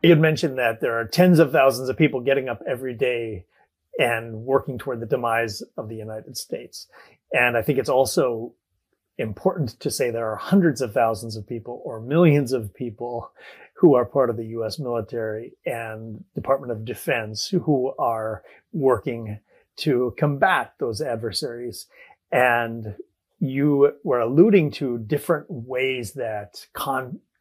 You had mentioned that there are tens of thousands of people getting up every day and working toward the demise of the United States. And I think it's also important to say there are hundreds of thousands of people or millions of people who are part of the US military and Department of Defense who are working to combat those adversaries. And you were alluding to different ways that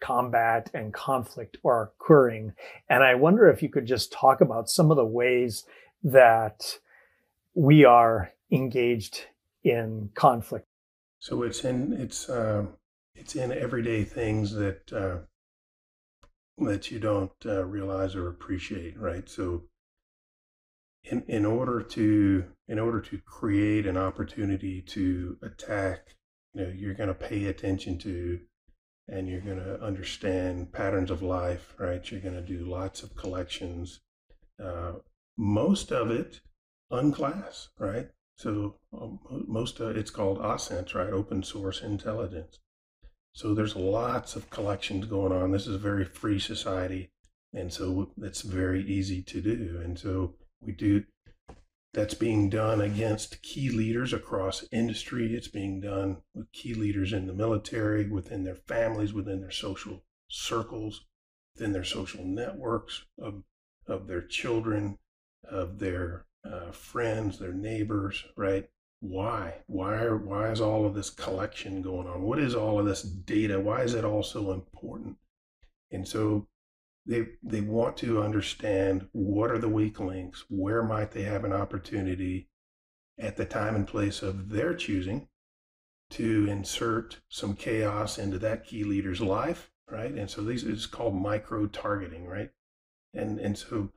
combat and conflict are occurring. And I wonder if you could just talk about some of the ways that we are engaged in conflict. So it's in everyday things that that you don't realize or appreciate, right? So in order to create an opportunity to attack, you're going to pay attention to, and you're going to understand patterns of life, right? You're going to do lots of collections, most of it unclass, right? So most of it's called OSINT, right? Open source intelligence. So there's lots of collections going on. This is a very free society, and so it's very easy to do. And so we do. That's being done against key leaders across industry. It's being done with key leaders in the military, within their families, within their social circles, within their social networks of their children, of their friends, their neighbors, right? Why? Why is all of this collection going on? What is all of this data? Why is it all so important? And so they want to understand, what are the weak links? Where might they have an opportunity at the time and place of their choosing to insert some chaos into that key leader's life, right? And so these is called micro targeting, right? And so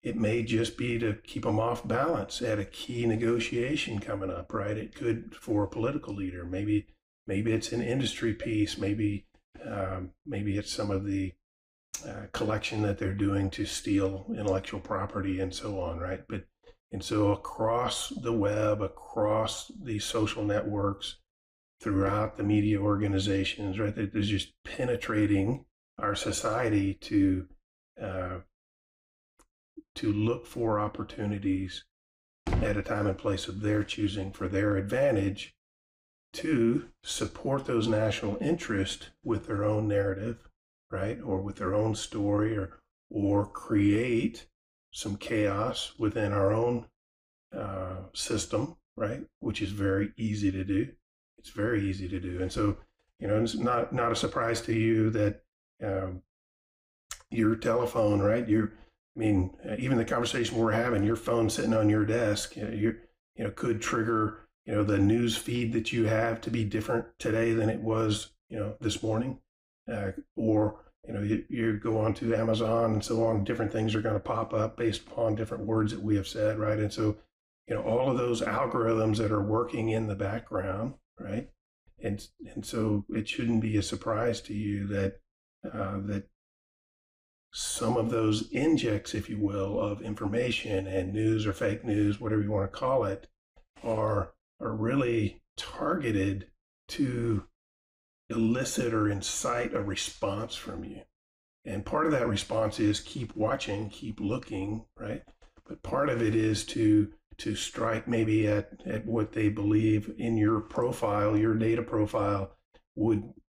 it may just be to keep them off balance at a key negotiation coming up, right? It could for a political leader. Maybe it's an industry piece. Maybe it's some of the collection that they're doing to steal intellectual property and so on, right? And so across the web, across these social networks, throughout the media organizations, right? There's just penetrating our society to look for opportunities at a time and place of their choosing for their advantage to support those national interests with their own narrative, right? Or with their own story, or create some chaos within our own system, right? Which is very easy to do. It's very easy to do. And so, it's not a surprise to you that your telephone, right? Even the conversation we're having, your phone sitting on your desk, could trigger, the news feed that you have to be different today than it was, this morning. Or, you go on to Amazon and so on, different things are going to pop up based upon different words that we have said, right? And so, all of those algorithms that are working in the background, right? And so it shouldn't be a surprise to you that some of those injects, if you will, of information and news or fake news, whatever you want to call it, are really targeted to elicit or incite a response from you. And part of that response is keep watching, keep looking, right? But part of it is to strike maybe at what they believe in your profile, your data profile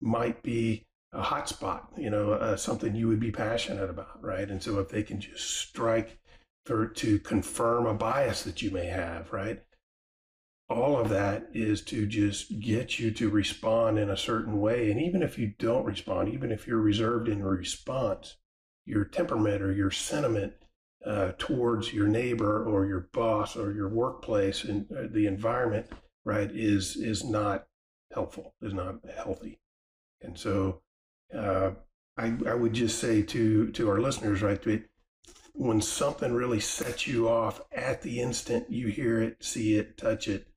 might be a hotspot, something you would be passionate about, right? And so if they can just strike to confirm a bias that you may have, right? All of that is to just get you to respond in a certain way. And even if you don't respond, even if you're reserved in response, your temperament or your sentiment towards your neighbor or your boss or your workplace and the environment, right, is not helpful, is not healthy. And so I would just say to our listeners, right, when something really sets you off at the instant you hear it, see it, touch it,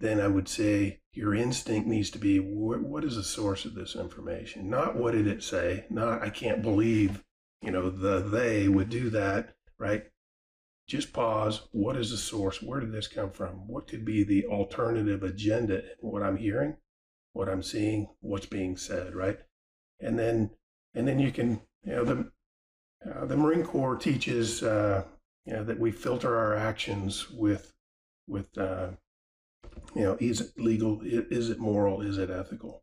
then I would say your instinct needs to be, what is the source of this information? Not what did it say? Not, I can't believe, they would do that, right? Just pause. What is the source? Where did this come from? What could be the alternative agenda in what I'm hearing, what I'm seeing, what's being said, right? And then you can, The Marine Corps teaches that we filter our actions with is it legal? Is it moral? Is it ethical?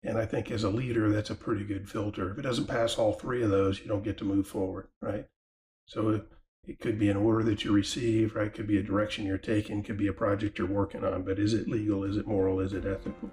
And I think as a leader, that's a pretty good filter. If it doesn't pass all three of those, you don't get to move forward, right? So it could be an order that you receive, right? It could be a direction you're taking, could be a project you're working on, but is it legal? Is it moral? Is it ethical?